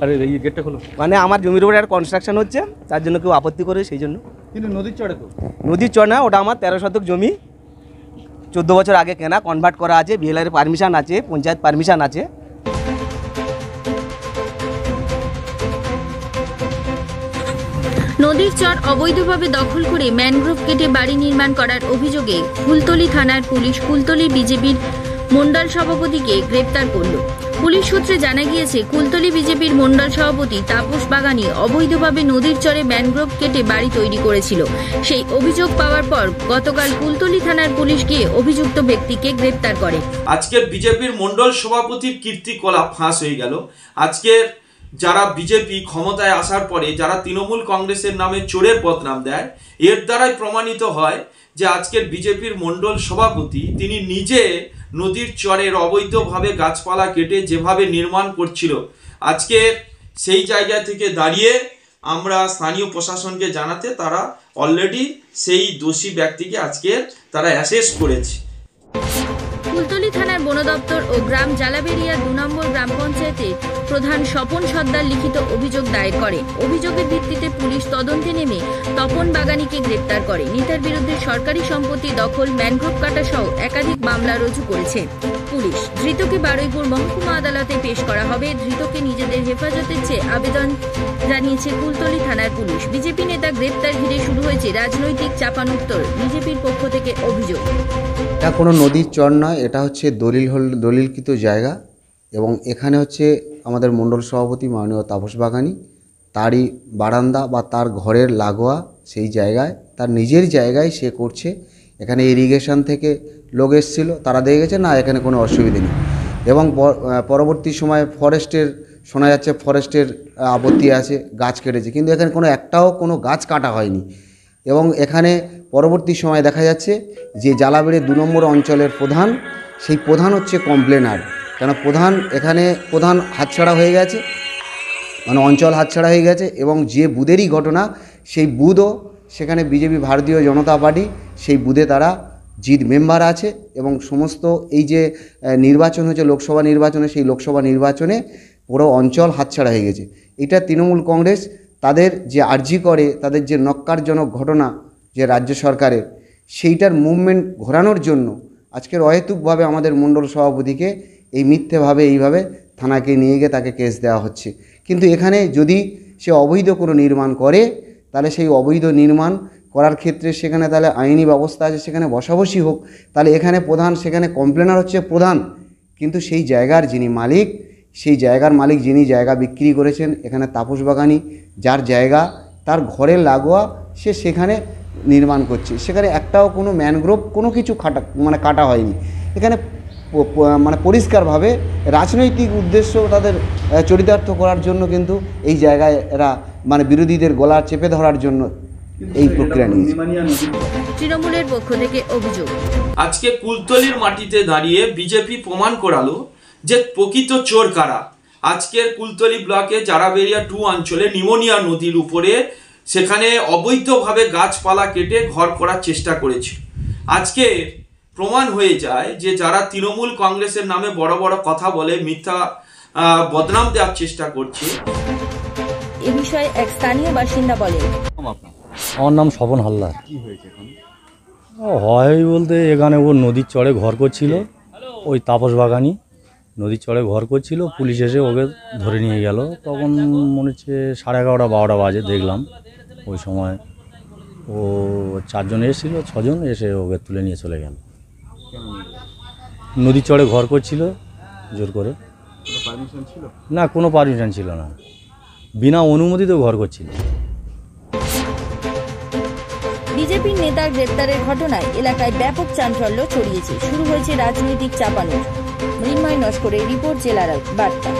আরে এই গেটটা খোলো। মানে আমার জমির উপরে একটা কনস্ট্রাকশন হচ্ছে, তার জন্য কেউ আপত্তি করে, সেই জন্য। কিন্তু নদীর চড়ে তো। নদীর চর না, ওটা আমার 13 শতক জমি, 14 বছর আগে কেনা, কনভার্ট করা আছে, বিএলআর পারমিশন আছে, পঞ্চায়েত পারমিশন আছে। নদীর চর অবৈধভাবে দখল করে ম্যানগ্রোভ কেটে বাড়ি নির্মাণ করার অভিযোগে কুলতলি থানার পুলিশ কুলতলি বিজেপির মণ্ডল সভাপতিকে গ্রেপ্তার করল। পুলিশ সূত্রে জানা গিয়েছে, কুলতলি বিজেপির মণ্ডল সভাপতি তাপস বাগানি অবৈধভাবে নদীর চরে ম্যানগ্রোভ কেটে বাড়ি তৈরি করেছিল। সেই অভিযোগ পাওয়ার পর গতকাল কুলতলি থানার পুলিশ গিয়ে অভিযুক্ত ব্যক্তিকে গ্রেপ্তার করে। আজকের বিজেপির মণ্ডল সভাপতির কীর্তিকলাপ ফাঁস হয়ে গেল। আজকের যারা বিজেপি ক্ষমতায় আসার পরে যারা তৃণমূল কংগ্রেসের নামে চোরের বদনাম দেয়, এর দ্বারাই প্রমাণিত হয় যে আজকের বিজেপির মণ্ডল সভাপতি তিনি নিজে নদীর চরের অবৈধভাবে গাছপালা কেটে যেভাবে নির্মাণ করছিল, আজকে সেই জায়গা থেকে দাঁড়িয়ে আমরা স্থানীয় প্রশাসনকে জানাতে তারা অলরেডি সেই দোষী ব্যক্তিকে আজকে তারা অ্যাসেস্ট করেছে। কুলতলি থানার বন দপ্তর ও গ্রাম জালাবেরিয়া 2 নম্বর গ্রাম পঞ্চায়েতের প্রধান স্বপন সর্দার লিখিত অভিযোগ দায়ের করে। অভিযোগের ভিত্তিতে পুলিশ তদন্তে নেমে তপন বাগানিকে গ্রেপ্তার করে। নেতার বিরুদ্ধে সরকারি সম্পত্তি দখল, ম্যানগ্রোভ কাটা সহ একাধিক মামলা রুজু করেছে পুলিশ। ধৃতকে বারুইপুর মহকুমা আদালতে পেশ করা হবে। ধৃতকে নিজেদের হেফাজতের চেয়ে আবেদন জানিয়েছে কুলতলি থানার পুলিশ। বিজেপি নেতা গ্রেপ্তার ঘিরে শুরু হয়েছে রাজনৈতিক চাপানোত্তর, বিজেপির পক্ষ থেকে অভিযোগ। এটা কোনো নদীর চর নয়, এটা হচ্ছে দলিলকৃত জায়গা এবং এখানে হচ্ছে আমাদের মণ্ডল সভাপতি মাননীয় তাপস বাগানি তারই বারান্দা বা তার ঘরের লাগোয়া সেই জায়গায়, তার নিজের জায়গায় সে করছে। এখানে ইরিগেশন থেকে লোক এসেছিলো, তারা দেখে গেছে না এখানে কোনো অসুবিধে নেই এবং পরবর্তী সময়ে ফরেস্টের শোনা যাচ্ছে ফরেস্টের আপত্তি আছে, গাছ কেটেছে, কিন্তু এখানে কোনো গাছ কাটা হয়নি। এবং এখানে পরবর্তী সময়ে দেখা যাচ্ছে যে জালাবেড়ি 2 নম্বর অঞ্চলের প্রধান, সেই প্রধান হচ্ছে কমপ্লেনার, কেন প্রধান হাতছাড়া হয়ে গেছে, মানে অঞ্চল হাতছাড়া হয়ে গেছে এবং যে বুথেরই ঘটনা সেই বুথও সেখানে বিজেপি ভারতীয় জনতা পার্টি সেই বুথে তারা জিত মেম্বার আছে এবং সমস্ত এই যে নির্বাচন হয়েছে লোকসভা নির্বাচনে, সেই লোকসভা নির্বাচনে পুরো অঞ্চল হাতছাড়া হয়ে গেছে। এটা তৃণমূল কংগ্রেস তাদের যে আর্জি করে, তাদের যে নক্কারজনক ঘটনা যে রাজ্য সরকারের, সেইটার মুভমেন্ট ঘোরানোর জন্য আজকের অহেতুকভাবে আমাদের মণ্ডল সভাপতিকে এই মিথ্যেভাবে এইভাবে থানাকে নিয়ে গিয়ে তাকে কেস দেওয়া হচ্ছে। কিন্তু এখানে যদি সে অবৈধ কোনো নির্মাণ করে, তাহলে সেই অবৈধ নির্মাণ করার ক্ষেত্রে সেখানে তাহলে আইনি ব্যবস্থা আছে, সেখানে বসাবসি হোক। তাহলে এখানে প্রধান, সেখানে কমপ্লেনার হচ্ছে প্রধান, কিন্তু সেই জায়গার যিনি মালিক, সেই জায়গার মালিক যিনি জায়গা বিক্রি করেছেন এখানে তাপস বাগানি, যার জায়গা তার ঘরের লাগোয়া, সে সেখানে নির্মাণ করছে। সেখানে একটাও কোনো ম্যানগ্রোভ কোনো কিছু কাটা হয়নি। এখানে মানে পরিষ্কারভাবে রাজনৈতিক উদ্দেশ্য তাদের চরিতার্থ করার জন্য কিন্তু এই জায়গায় এরা মানে বিরোধীদের গলা চেপে ধরার জন্য এই প্রক্রিয়া নিয়েছে। তৃণমূলের পক্ষ থেকে অভিযোগ, আজকে কুলতলির মাটিতে দাঁড়িয়ে বিজেপি প্রমাণ করালো যে প্রকৃত চোর কারা। আজকের কুলতলি ব্লকে জালাবেরিয়া 2 অঞ্চলে নিমোনিয়া নদীর উপরে সেখানে অবৈধভাবে গাছপালা কেটে ঘর করার চেষ্টা করেছে। আজকে প্রমাণ হয়ে যায় যে যারা তৃণমূল কংগ্রেসের নামে বড় বড় কথা বলে মিথ্যা বদনাম দেওয়ার চেষ্টা করছে। এ বিষয়ে এক স্থানীয় বাসিন্দা বলেন, আমার নাম স্বপন হালদার। কি হয়েছে এখন? হয় বলতে এখানে ও নদীর চরে ঘর করছিল, ওই তাপস বাগানি নদীর চরে ঘর করছিল, পুলিশ এসে ওকে ধরে নিয়ে গেল। তখন মনে হচ্ছে 11:30-12টা বাজে দেখলাম। ওই সময় ও 4 জন এসেছিল, 6 জন এসে ওকে তুলে নিয়ে চলে গেল। নদীর চরে ঘর করছিল জোর করে। না, কোনো পারমিশন ছিল না, বিনা অনুমতিতেও ঘর করছিল। বিজেপির নেতার গ্রেপ্তারের ঘটনায় এলাকায় ব্যাপক চাঞ্চল্য ছড়িয়েছে। শুরু হয়েছে রাজনৈতিক চাপানোর। মৃন্ময় নস্করের রিপোর্ট, জেলার বার্তা।